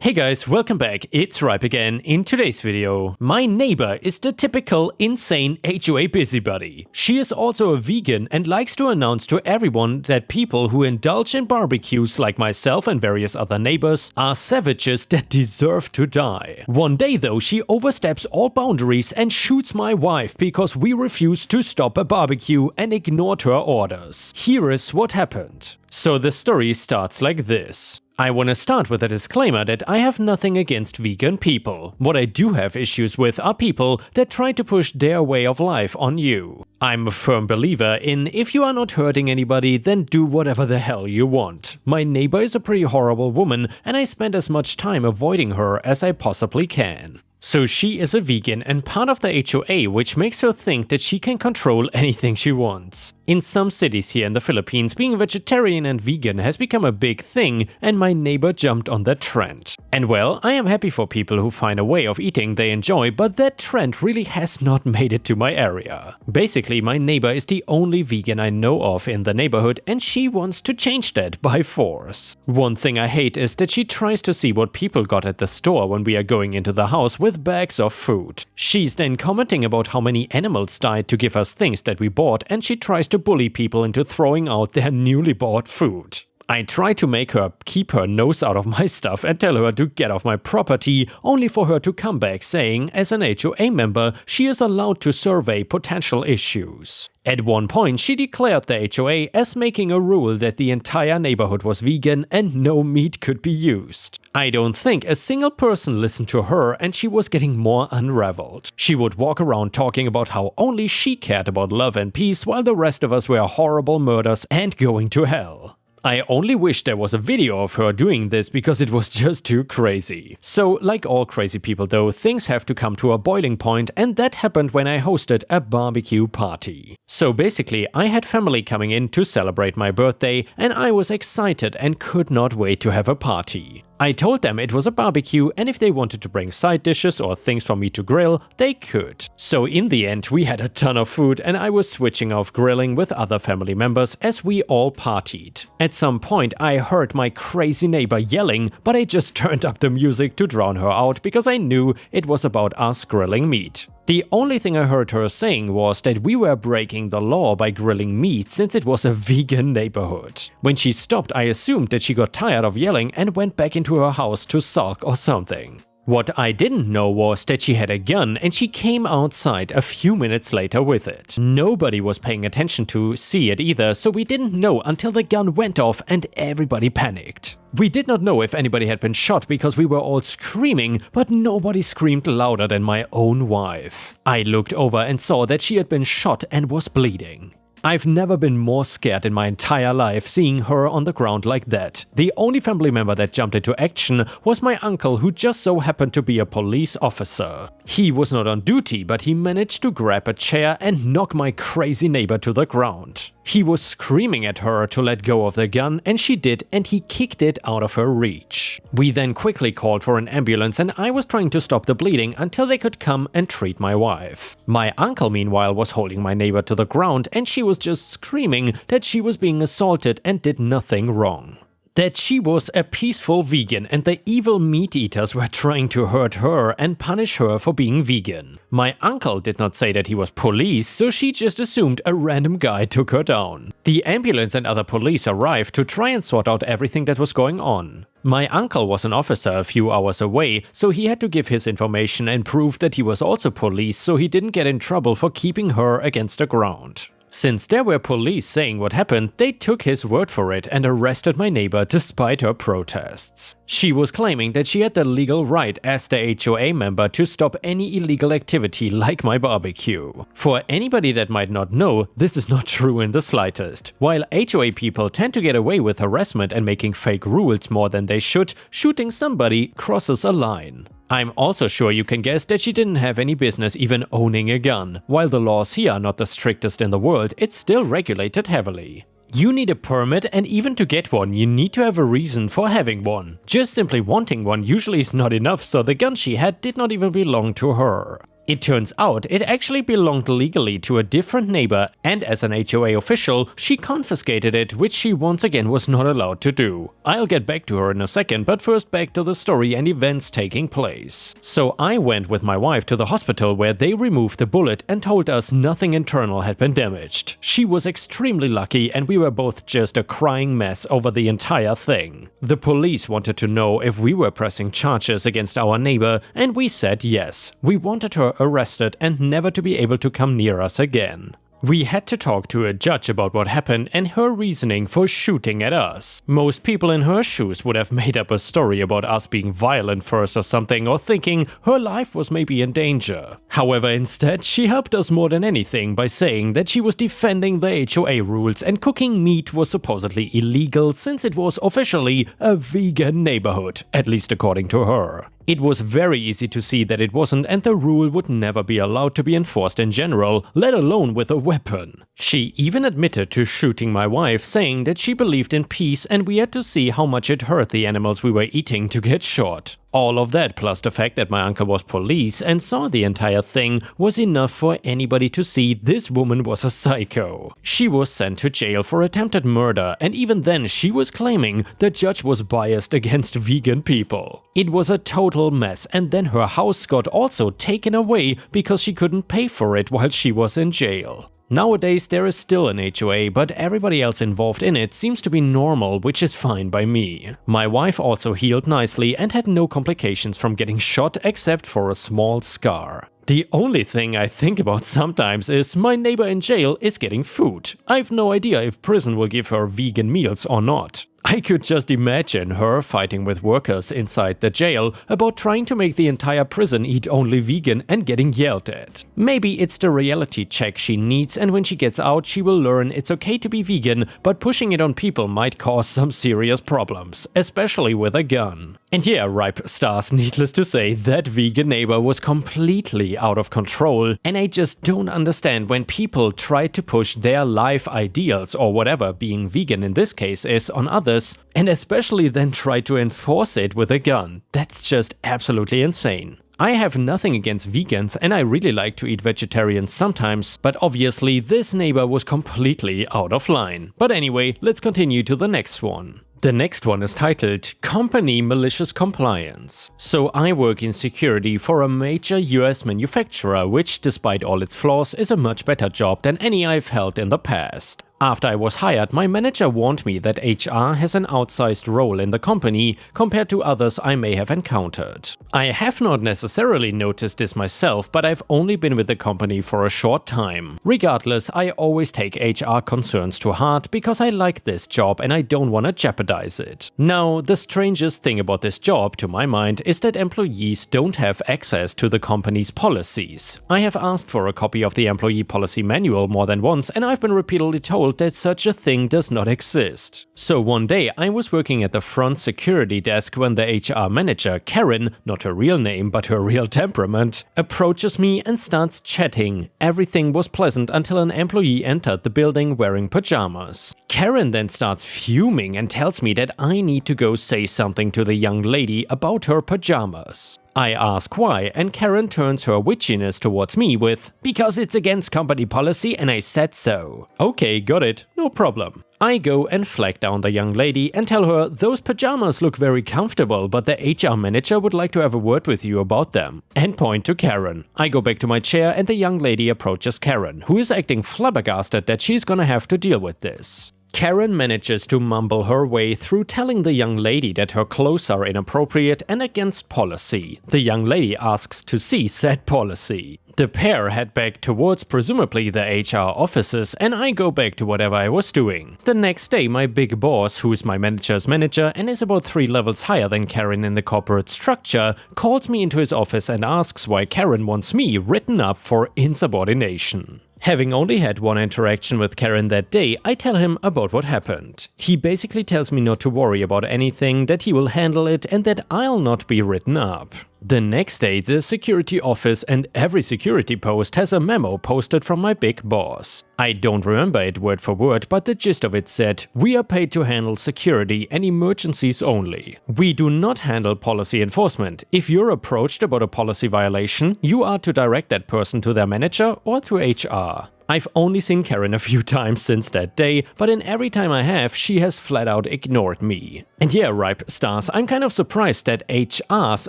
Hey guys, welcome back, it's Ripe again. In today's video, my neighbor is the typical insane HOA busybody. She is also a vegan and likes to announce to everyone that people who indulge in barbecues like myself and various other neighbors are savages that deserve to die. One day though, she oversteps all boundaries and shoots my wife because we refused to stop a barbecue and ignored her orders. Here is what happened. So the story starts like this. I want to start with a disclaimer that I have nothing against vegan people. What I do have issues with are people that try to push their way of life on you. I'm a firm believer in if you are not hurting anybody, then do whatever the hell you want. My neighbor is a pretty horrible woman and I spend as much time avoiding her as I possibly can. So she is a vegan and part of the HOA, which makes her think that she can control anything she wants. In some cities here in the Philippines, being vegetarian and vegan has become a big thing, and my neighbor jumped on that trend. And well, I am happy for people who find a way of eating they enjoy, but that trend really has not made it to my area. Basically, my neighbor is the only vegan I know of in the neighborhood, and she wants to change that by force. One thing I hate is that she tries to see what people got at the store when we are going into the house with bags of food. She's then commenting about how many animals died to give us things that we bought, and she tries to bully people into throwing out their newly bought food. I try to make her keep her nose out of my stuff and tell her to get off my property, only for her to come back saying, as an HOA member, she is allowed to survey potential issues. At one point, she declared the HOA as making a rule that the entire neighborhood was vegan and no meat could be used. I don't think a single person listened to her, and she was getting more unraveled. She would walk around talking about how only she cared about love and peace while the rest of us were horrible murders and going to hell. I only wish there was a video of her doing this because it was just too crazy. So, like all crazy people though, things have to come to a boiling point, and that happened when I hosted a barbecue party. So basically, I had family coming in to celebrate my birthday, and I was excited and could not wait to have a party. I told them it was a barbecue, and if they wanted to bring side dishes or things for me to grill, they could. So in the end, we had a ton of food, and I was switching off grilling with other family members as we all partied. At some point, I heard my crazy neighbor yelling, but I just turned up the music to drown her out because I knew it was about us grilling meat. The only thing I heard her saying was that we were breaking the law by grilling meat since it was a vegan neighborhood. When she stopped, I assumed that she got tired of yelling and went back into her house to sulk or something. What I didn't know was that she had a gun and she came outside a few minutes later with it. Nobody was paying attention to see it either, so we didn't know until the gun went off and everybody panicked. We did not know if anybody had been shot because we were all screaming, but nobody screamed louder than my own wife. I looked over and saw that she had been shot and was bleeding. I've never been more scared in my entire life seeing her on the ground like that. The only family member that jumped into action was my uncle, who just so happened to be a police officer. He was not on duty, but he managed to grab a chair and knock my crazy neighbor to the ground. He was screaming at her to let go of the gun, and she did, and he kicked it out of her reach. We then quickly called for an ambulance, and I was trying to stop the bleeding until they could come and treat my wife. My uncle, meanwhile, was holding my neighbor to the ground, and she was just screaming that she was being assaulted and did nothing wrong. That she was a peaceful vegan and the evil meat eaters were trying to hurt her and punish her for being vegan. My uncle did not say that he was police, so she just assumed a random guy took her down. The ambulance and other police arrived to try and sort out everything that was going on. My uncle was an officer a few hours away, so he had to give his information and prove that he was also police so he didn't get in trouble for keeping her against the ground. Since there were police saying what happened, they took his word for it and arrested my neighbor despite her protests. She was claiming that she had the legal right as the HOA member to stop any illegal activity like my barbecue. For anybody that might not know, this is not true in the slightest. While HOA people tend to get away with harassment and making fake rules more than they should, shooting somebody crosses a line. I'm also sure you can guess that she didn't have any business even owning a gun. While the laws here are not the strictest in the world, it's still regulated heavily. You need a permit, and even to get one, you need to have a reason for having one. Just simply wanting one usually is not enough, so the gun she had did not even belong to her. It turns out it actually belonged legally to a different neighbor, and as an HOA official, she confiscated it, which she once again was not allowed to do. I'll get back to her in a second, but first back to the story and events taking place. So I went with my wife to the hospital where they removed the bullet and told us nothing internal had been damaged. She was extremely lucky and we were both just a crying mess over the entire thing. The police wanted to know if we were pressing charges against our neighbor, and we said yes. We wanted her arrested and never to be able to come near us again. We had to talk to a judge about what happened and her reasoning for shooting at us. Most people in her shoes would have made up a story about us being violent first or something, or thinking her life was maybe in danger. However, instead, she helped us more than anything by saying that she was defending the HOA rules and cooking meat was supposedly illegal since it was officially a vegan neighborhood, at least according to her. It was very easy to see that it wasn't, and the rule would never be allowed to be enforced in general, let alone with a weapon. She even admitted to shooting my wife, saying that she believed in peace and we had to see how much it hurt the animals we were eating to get shot. All of that, plus the fact that my uncle was police and saw the entire thing, was enough for anybody to see this woman was a psycho. She was sent to jail for attempted murder, and even then she was claiming the judge was biased against vegan people. It was a total mess, and then her house got also taken away because she couldn't pay for it while she was in jail. Nowadays there is still an HOA, but everybody else involved in it seems to be normal, which is fine by me. My wife also healed nicely and had no complications from getting shot except for a small scar. The only thing I think about sometimes is my neighbor in jail is getting food. I've no idea if prison will give her vegan meals or not. I could just imagine her fighting with workers inside the jail about trying to make the entire prison eat only vegan and getting yelled at. Maybe it's the reality check she needs, and when she gets out she will learn it's okay to be vegan, but pushing it on people might cause some serious problems, especially with a gun. And yeah, ripe stars, needless to say, that vegan neighbor was completely out of control, and I just don't understand when people try to push their life ideals, or whatever being vegan in this case is, on others, and especially then try to enforce it with a gun. That's just absolutely insane. I have nothing against vegans and I really like to eat vegetarian sometimes, but obviously this neighbor was completely out of line. But anyway, let's continue to the next one. The next one is titled Company Malicious Compliance. So I work in security for a major US manufacturer, which despite all its flaws is a much better job than any I've held in the past. After I was hired, my manager warned me that HR has an outsized role in the company compared to others I may have encountered. I have not necessarily noticed this myself, but I've only been with the company for a short time. Regardless, I always take HR concerns to heart because I like this job and I don't want to jeopardize it. Now, the strangest thing about this job, to my mind, is that employees don't have access to the company's policies. I have asked for a copy of the employee policy manual more than once, and I've been repeatedly told that such a thing does not exist. So one day I was working at the front security desk when the HR manager, Karen, not her real name but her real temperament, approaches me and starts chatting. Everything was pleasant until an employee entered the building wearing pajamas. Karen then starts fuming and tells me that I need to go say something to the young lady about her pajamas. I ask why, and Karen turns her witchiness towards me with, "Because it's against company policy and I said so." Okay, got it, no problem. I go and flag down the young lady and tell her those pajamas look very comfortable, but the HR manager would like to have a word with you about them. And point to Karen. I go back to my chair and the young lady approaches Karen, who is acting flabbergasted that she's gonna have to deal with this. Karen manages to mumble her way through telling the young lady that her clothes are inappropriate and against policy. The young lady asks to see said policy. The pair head back towards presumably the HR offices and I go back to whatever I was doing. The next day my big boss, who's my manager's manager and is about 3 levels higher than Karen in the corporate structure, calls me into his office and asks why Karen wants me written up for insubordination. Having only had one interaction with Karen that day, I tell him about what happened. He basically tells me not to worry about anything, that he will handle it and that I'll not be written up. The next day, the security office and every security post has a memo posted from my big boss. I don't remember it word for word, but the gist of it said, "We are paid to handle security and emergencies only. We do not handle policy enforcement. If you're approached about a policy violation, you are to direct that person to their manager or to HR." I've only seen Karen a few times since that day, but in every time I have, she has flat out ignored me. And yeah, Ripe Stars, I'm kind of surprised that HRs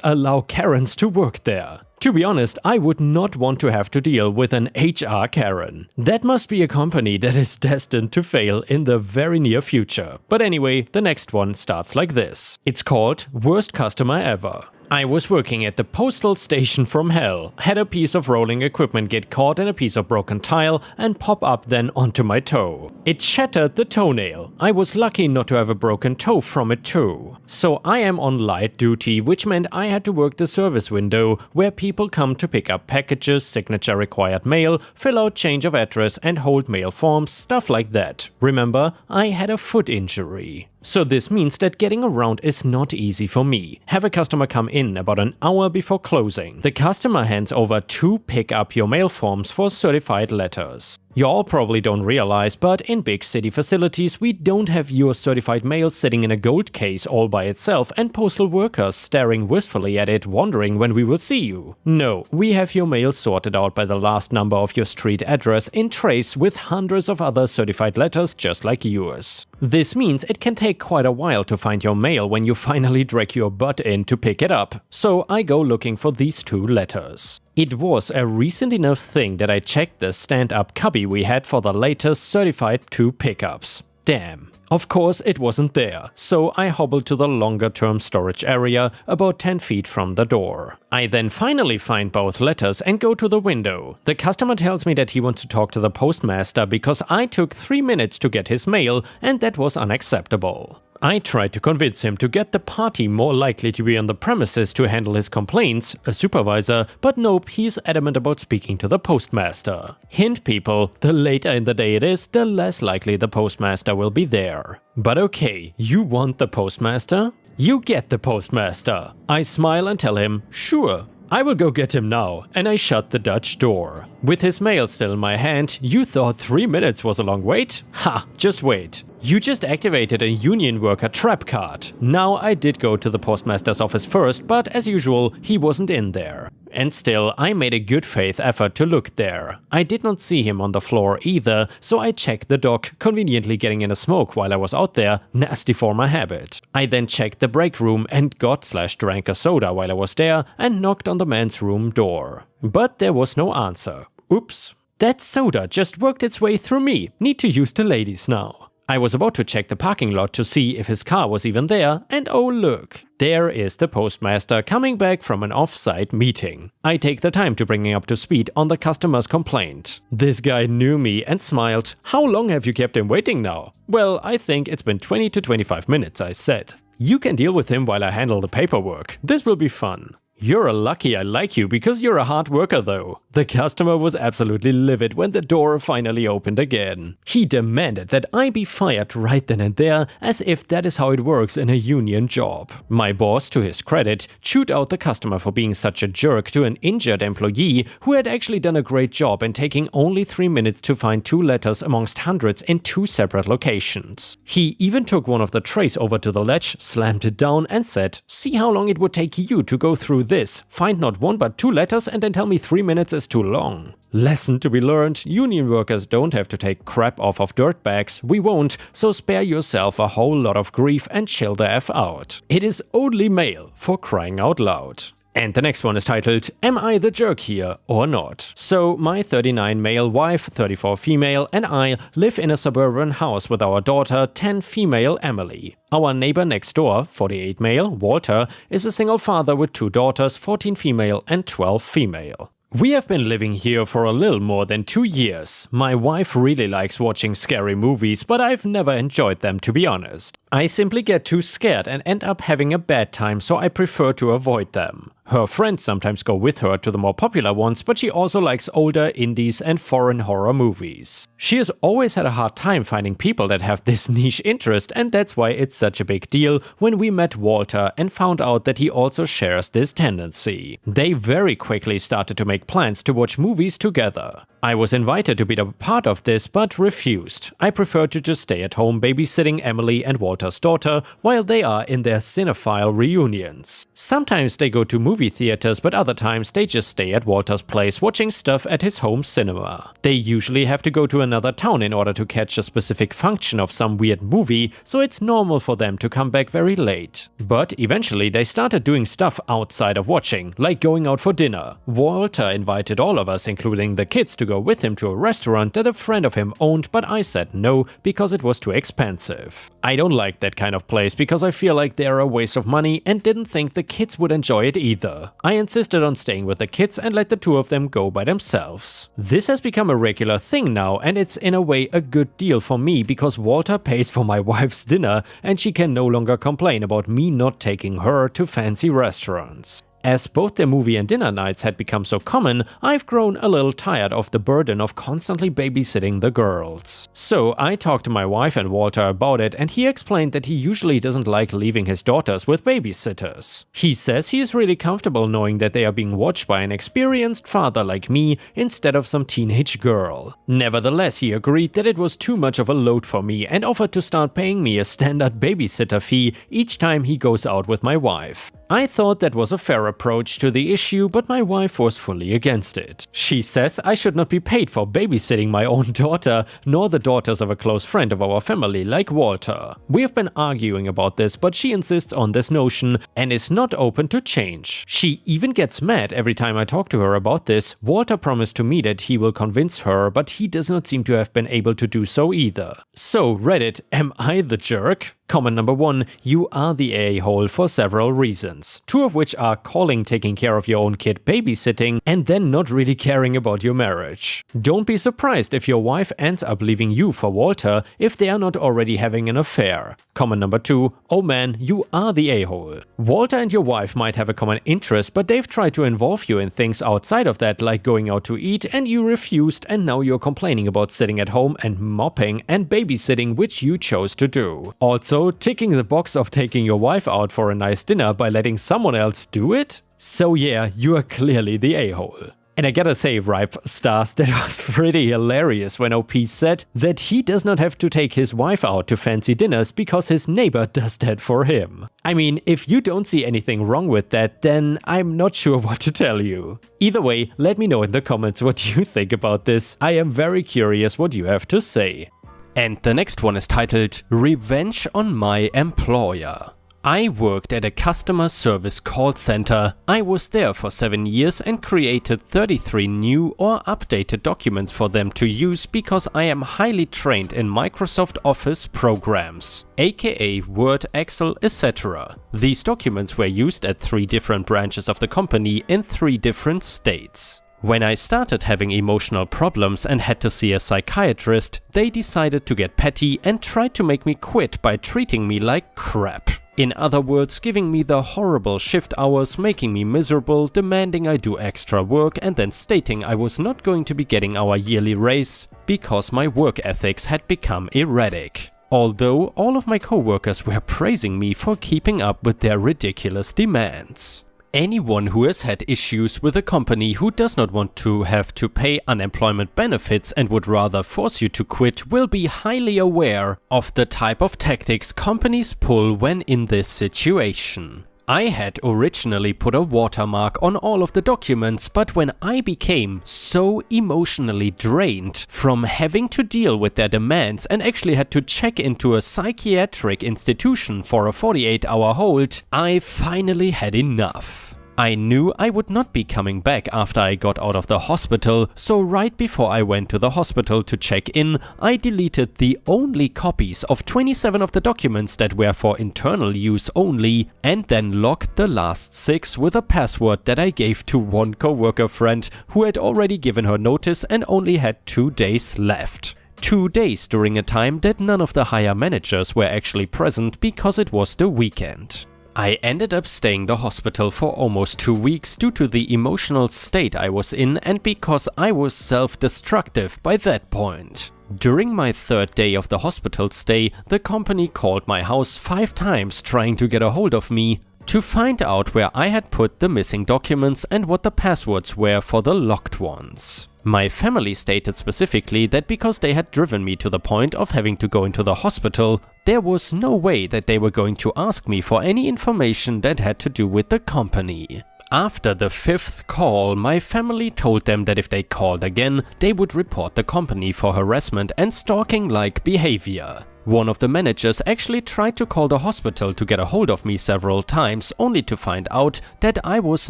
allow Karens to work there. To be honest, I would not want to have to deal with an HR Karen. That must be a company that is destined to fail in the very near future. But anyway, the next one starts like this. It's called Worst Customer Ever. I was working at the postal station from hell, had a piece of rolling equipment get caught in a piece of broken tile and pop up then onto my toe. It shattered the toenail. I was lucky not to have a broken toe from it too. So I am on light duty, which meant I had to work the service window where people come to pick up packages, signature required mail, fill out change of address and hold mail forms, stuff like that. Remember, I had a foot injury. So this means that getting around is not easy for me. Have a customer come in about an hour before closing. The customer hands over 2 pick up your mail forms for certified letters. You all probably don't realize, but in big city facilities we don't have your certified mail sitting in a gold case all by itself and postal workers staring wistfully at it wondering when we will see you. No, we have your mail sorted out by the last number of your street address in trays with hundreds of other certified letters just like yours. This means it can take quite a while to find your mail when you finally drag your butt in to pick it up. So I go looking for these 2 letters. It was a recent enough thing that I checked the stand-up cubby we had for the latest certified 2 pickups. Damn. Of course it wasn't there, so I hobbled to the longer-term storage area about 10 feet from the door. I then finally find both letters and go to the window. The customer tells me that he wants to talk to the postmaster because I took 3 minutes to get his mail and that was unacceptable. I tried to convince him to get the party more likely to be on the premises to handle his complaints, a supervisor, but nope, he's adamant about speaking to the postmaster. Hint people, the later in the day it is, the less likely the postmaster will be there. But okay, you want the postmaster? You get the postmaster. I smile and tell him, sure. I will go get him now, and I shut the Dutch door. With his mail still in my hand, you thought 3 minutes was a long wait? Ha, just wait. You just activated a union worker trap card. Now I did go to the postmaster's office first, but as usual, he wasn't in there. And still, I made a good faith effort to look there. I did not see him on the floor either, so I checked the dock, conveniently getting in a smoke while I was out there, nasty for my habit. I then checked the break room and got/drank a soda while I was there and knocked on the man's room door. But there was no answer. Oops. That soda just worked its way through me. Need to use the ladies now. I was about to check the parking lot to see if his car was even there, and oh look, there is the postmaster coming back from an off-site meeting. I take the time to bring him up to speed on the customer's complaint. This guy knew me and smiled. How long have you kept him waiting now? Well, I think it's been 20 to 25 minutes, I said. You can deal with him while I handle the paperwork. This will be fun. You're lucky I like you because you're a hard worker though. The customer was absolutely livid when the door finally opened again. He demanded that I be fired right then and there, as if that is how it works in a union job. My boss, to his credit, chewed out the customer for being such a jerk to an injured employee who had actually done a great job in taking only 3 minutes to find 2 letters amongst hundreds in 2 separate locations. He even took one of the trays over to the ledge, slammed it down and said, "See how long it would take you to go through this. Find not 1 but 2 letters and then tell me 3 minutes is too long." Lesson to be learned, union workers don't have to take crap off of dirtbags, we won't, so spare yourself a whole lot of grief and chill the F out. It is only mail, for crying out loud. And the next one is titled, Am I the jerk here or not? So, my 39 male wife, 34 female, and I live in a suburban house with our daughter, 10 female Emily. Our neighbor next door, 48 male, Walter, is a single father with 2 daughters, 14 female and 12 female. We have been living here for a little more than 2 years. My wife really likes watching scary movies, but I've never enjoyed them, to be honest. I simply get too scared and end up having a bad time, so I prefer to avoid them. Her friends sometimes go with her to the more popular ones, but she also likes older indies and foreign horror movies. She has always had a hard time finding people that have this niche interest, and that's why it's such a big deal when we met Walter and found out that he also shares this tendency. They very quickly started to make plans to watch movies together. I was invited to be a part of this, but refused. I prefer to just stay at home babysitting Emily and Walter's daughter while they are in their cinephile reunions. Sometimes they go to movie theaters, but other times they just stay at Walter's place watching stuff at his home cinema. They usually have to go to another town in order to catch a specific function of some weird movie, so it's normal for them to come back very late. But eventually they started doing stuff outside of watching, like going out for dinner. Walter invited all of us, including the kids, to go with him to a restaurant that a friend of him owned, but I said no because it was too expensive. I don't like that kind of place because I feel like they're a waste of money and didn't think the kids would enjoy it either. I insisted on staying with the kids and let the two of them go by themselves. This has become a regular thing now, and it's in a way a good deal for me because Walter pays for my wife's dinner and she can no longer complain about me not taking her to fancy restaurants. As both their movie and dinner nights had become so common, I've grown a little tired of the burden of constantly babysitting the girls. So I talked to my wife and Walter about it, and he explained that he usually doesn't like leaving his daughters with babysitters. He says he is really comfortable knowing that they are being watched by an experienced father like me instead of some teenage girl. Nevertheless, he agreed that it was too much of a load for me and offered to start paying me a standard babysitter fee each time he goes out with my wife. I thought that was a fair approach to the issue, but my wife was fully against it. She says I should not be paid for babysitting my own daughter, nor the daughters of a close friend of our family like Walter. We have been arguing about this, but she insists on this notion and is not open to change. She even gets mad every time I talk to her about this. Walter promised to me that he will convince her, but he does not seem to have been able to do so either. So Reddit, am I the jerk? Comment number 1, you are the a-hole for several reasons, 2 of which are calling taking care of your own kid babysitting and then not really caring about your marriage. Don't be surprised if your wife ends up leaving you for Walter if they are not already having an affair. Comment number 2, oh man, you are the a-hole. Walter and your wife might have a common interest, but they've tried to involve you in things outside of that, like going out to eat, and you refused, and now you're complaining about sitting at home and mopping and babysitting, which you chose to do. Also, ticking the box of taking your wife out for a nice dinner by letting someone else do it? So yeah, you are clearly the a-hole. And I gotta say, Ripe Stars, that was pretty hilarious when OP said that he does not have to take his wife out to fancy dinners because his neighbor does that for him. I mean, if you don't see anything wrong with that, then I'm not sure what to tell you. Either way, let me know in the comments what you think about this. I am very curious what you have to say. And the next one is titled Revenge on My Employer. I worked at a customer service call center. I was there for 7 years and created 33 new or updated documents for them to use because I am highly trained in Microsoft Office programs, aka Word, Excel, etc. These documents were used at 3 different branches of the company in 3 different states. When I started having emotional problems and had to see a psychiatrist, they decided to get petty and tried to make me quit by treating me like crap. In other words, giving me the horrible shift hours, making me miserable, demanding I do extra work, and then stating I was not going to be getting our yearly raise because my work ethics had become erratic. Although all of my coworkers were praising me for keeping up with their ridiculous demands. Anyone who has had issues with a company who does not want to have to pay unemployment benefits and would rather force you to quit will be highly aware of the type of tactics companies pull when in this situation. I had originally put a watermark on all of the documents, but when I became so emotionally drained from having to deal with their demands and actually had to check into a psychiatric institution for a 48-hour hold, I finally had enough. I knew I would not be coming back after I got out of the hospital, so right before I went to the hospital to check in, I deleted the only copies of 27 of the documents that were for internal use only, and then locked the last 6 with a password that I gave to one coworker friend who had already given her notice and only had 2 days left. 2 days during a time that none of the higher managers were actually present because it was the weekend. I ended up staying in the hospital for almost 2 weeks due to the emotional state I was in and because I was self-destructive by that point. During my 3rd day of the hospital stay, the company called my house 5 times trying to get a hold of me to find out where I had put the missing documents and what the passwords were for the locked ones. My family stated specifically that because they had driven me to the point of having to go into the hospital, there was no way that they were going to ask me for any information that had to do with the company. After the 5th call, my family told them that if they called again, they would report the company for harassment and stalking-like behavior. One of the managers actually tried to call the hospital to get a hold of me several times, only to find out that I was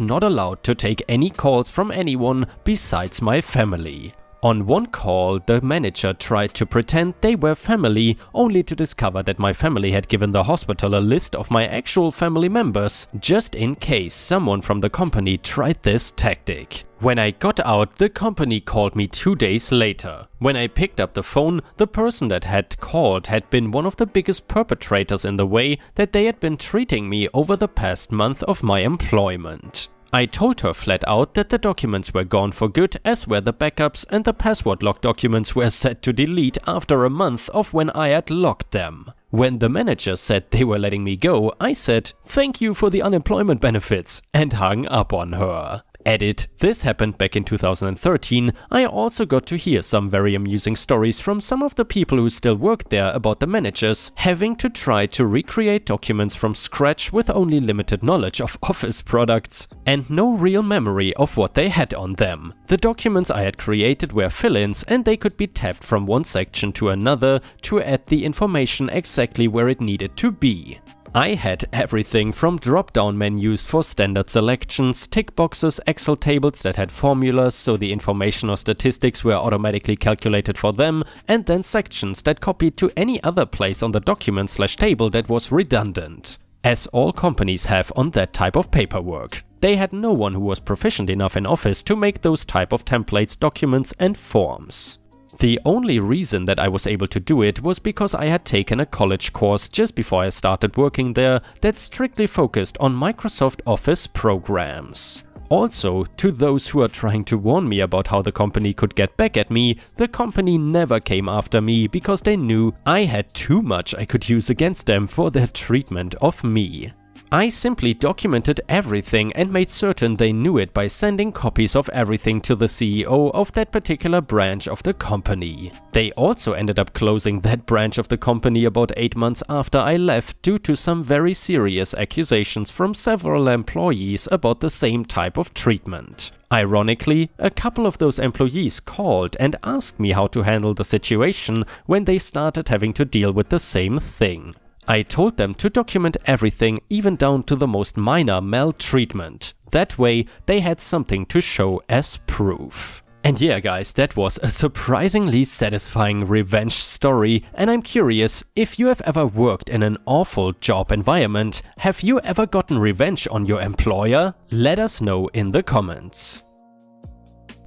not allowed to take any calls from anyone besides my family. On one call, the manager tried to pretend they were family, only to discover that my family had given the hospital a list of my actual family members, just in case someone from the company tried this tactic. When I got out, the company called me 2 days later. When I picked up the phone, the person that had called had been one of the biggest perpetrators in the way that they had been treating me over the past month of my employment. I told her flat out that the documents were gone for good, as were the backups, and the password lock documents were set to delete after a month of when I had locked them. When the manager said they were letting me go, I said, "Thank you for the unemployment benefits," and hung up on her. Edit. This happened back in 2013. I also got to hear some very amusing stories from some of the people who still work there about the managers having to try to recreate documents from scratch with only limited knowledge of office products and no real memory of what they had on them. The documents I had created were fill-ins and they could be tapped from one section to another to add the information exactly where it needed to be. I had everything from drop-down menus for standard selections, tick boxes, Excel tables that had formulas so the information or statistics were automatically calculated for them, and then sections that copied to any other place on the document/table that was redundant, as all companies have on that type of paperwork. They had no one who was proficient enough in Office to make those type of templates, documents and forms. The only reason that I was able to do it was because I had taken a college course just before I started working there that strictly focused on Microsoft Office programs. Also, to those who are trying to warn me about how the company could get back at me, the company never came after me because they knew I had too much I could use against them for their treatment of me. I simply documented everything and made certain they knew it by sending copies of everything to the CEO of that particular branch of the company. They also ended up closing that branch of the company about 8 months after I left due to some very serious accusations from several employees about the same type of treatment. Ironically, a couple of those employees called and asked me how to handle the situation when they started having to deal with the same thing. I told them to document everything, even down to the most minor maltreatment. That way, they had something to show as proof. And yeah guys, that was a surprisingly satisfying revenge story, and I'm curious, if you have ever worked in an awful job environment, have you ever gotten revenge on your employer? Let us know in the comments.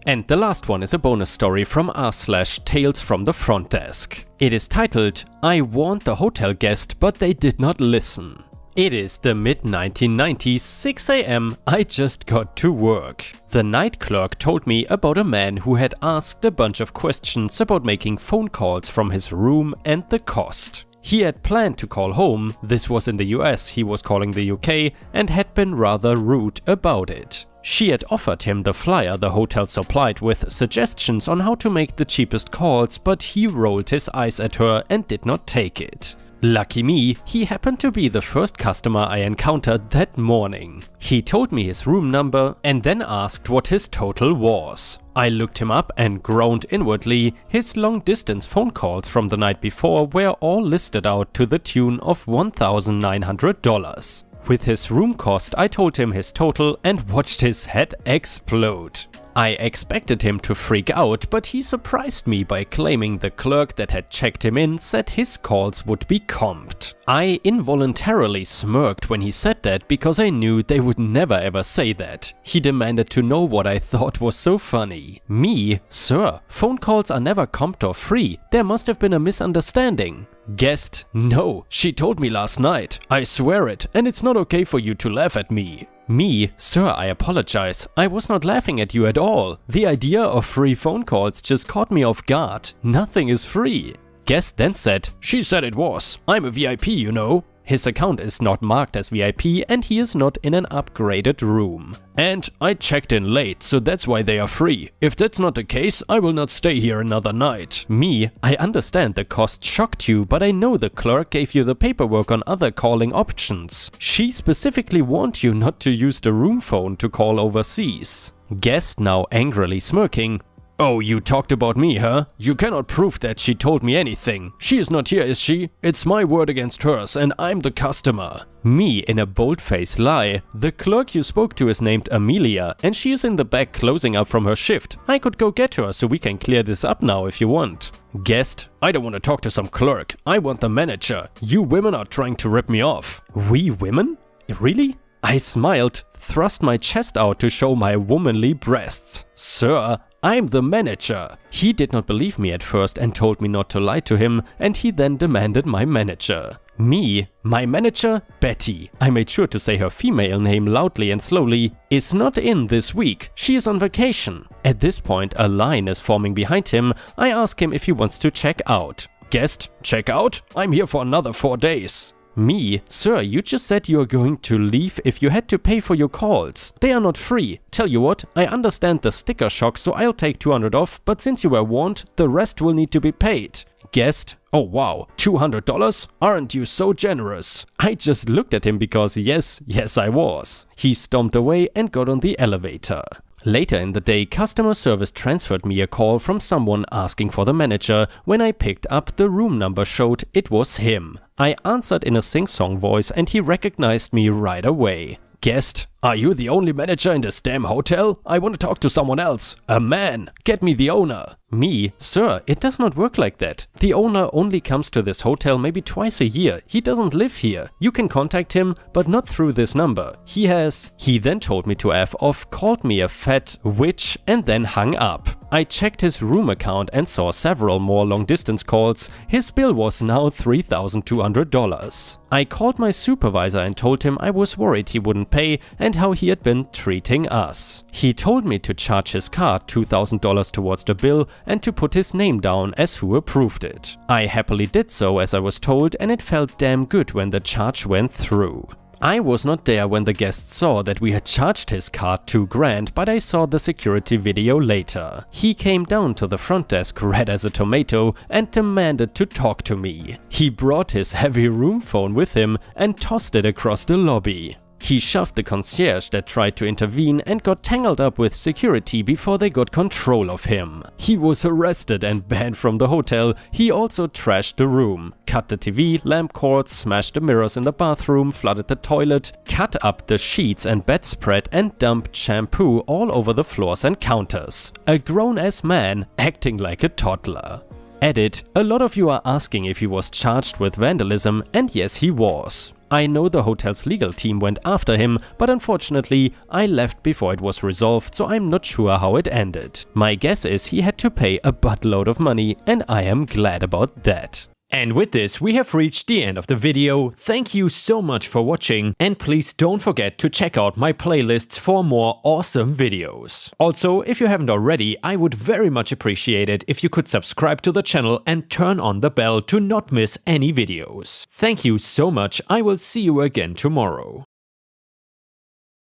And the last one is a bonus story from r/Tales from the Front Desk. It is titled, "I warned the hotel guest but they did not listen." It is the mid-1990s, 6 AM, I just got to work. The night clerk told me about a man who had asked a bunch of questions about making phone calls from his room and the cost. He had planned to call home, this was in the US, he was calling the UK, and had been rather rude about it. She had offered him the flyer the hotel supplied with suggestions on how to make the cheapest calls, but he rolled his eyes at her and did not take it. Lucky me, he happened to be the first customer I encountered that morning. He told me his room number and then asked what his total was. I looked him up and groaned inwardly. His long-distance phone calls from the night before were all listed out to the tune of $1,900. With his room cost, I told him his total and watched his head explode. I expected him to freak out, but he surprised me by claiming the clerk that had checked him in said his calls would be comped. I involuntarily smirked when he said that because I knew they would never ever say that. He demanded to know what I thought was so funny. Me? Sir, phone calls are never comped or free. There must have been a misunderstanding. Guest: no, she told me last night. I swear it, and it's not okay for you to laugh at me. Me: sir, I apologize. I was not laughing at you at all. The idea of free phone calls just caught me off guard. Nothing is free. Guest then said, she said it was. I'm a VIP, you know. His account is not marked as VIP and he is not in an upgraded room. And I checked in late, so that's why they are free. If that's not the case, I will not stay here another night. Me: I understand the cost shocked you, but I know the clerk gave you the paperwork on other calling options. She specifically warned you not to use the room phone to call overseas. Guest now angrily smirking. Oh, you talked about me, huh? You cannot prove that she told me anything. She is not here, is she? It's my word against hers, and I'm the customer. Me in a bold-faced lie. The clerk you spoke to is named Amelia, and she is in the back closing up from her shift. I could go get her so we can clear this up now if you want. Guest: I don't want to talk to some clerk. I want the manager. You women are trying to rip me off. We women? Really? I smiled, thrust my chest out to show my womanly breasts. Sir, I'm the manager. He did not believe me at first and told me not to lie to him, and he then demanded my manager. Me? My manager? Betty, I made sure to say her female name loudly and slowly, is not in this week. She is on vacation. At this point, a line is forming behind him. I ask him if he wants to check out. Guest: check out? I'm here for another 4 days. Me: sir, you just said you are going to leave if you had to pay for your calls. They are not free. Tell you what, I understand the sticker shock, so I'll take 200 off, but since you were warned, the rest will need to be paid. Guest: oh wow, $200? Aren't you so generous? I just looked at him because yes I was. He stomped away and got on the elevator. Later in the day, customer service transferred me a call from someone asking for the manager. When I picked up, the room number showed it was him. I answered in a sing-song voice and he recognized me right away. Guest: are you the only manager in this damn hotel? I want to talk to someone else. A man. Get me the owner. Me: sir, it does not work like that. The owner only comes to this hotel maybe twice a year. He doesn't live here. You can contact him, but not through this number. He then told me to F off, called me a fat witch, and then hung up. I checked his room account and saw several more long-distance calls. His bill was now $3,200. I called my supervisor and told him I was worried he wouldn't pay and how he had been treating us. He told me to charge his card $2,000 towards the bill and to put his name down as who approved it. I happily did so as I was told, and it felt damn good when the charge went through. I was not there when the guest saw that we had charged his card $2,000, but I saw the security video later. He came down to the front desk red as a tomato and demanded to talk to me. He brought his heavy room phone with him and tossed it across the lobby. He shoved the concierge that tried to intervene and got tangled up with security before they got control of him. He was arrested and banned from the hotel. He also trashed the room, cut the TV, lamp cords, smashed the mirrors in the bathroom, flooded the toilet, cut up the sheets and bedspread, and dumped shampoo all over the floors and counters. A grown-ass man acting like a toddler. Edit: a lot of you are asking if he was charged with vandalism, and yes, he was. I know the hotel's legal team went after him, but unfortunately, I left before it was resolved, so I'm not sure how it ended. My guess is he had to pay a buttload of money, and I am glad about that. And with this, we have reached the end of the video. Thank you so much for watching, and please don't forget to check out my playlists for more awesome videos. Also, if you haven't already, I would very much appreciate it if you could subscribe to the channel and turn on the bell to not miss any videos. Thank you so much. I will see you again tomorrow.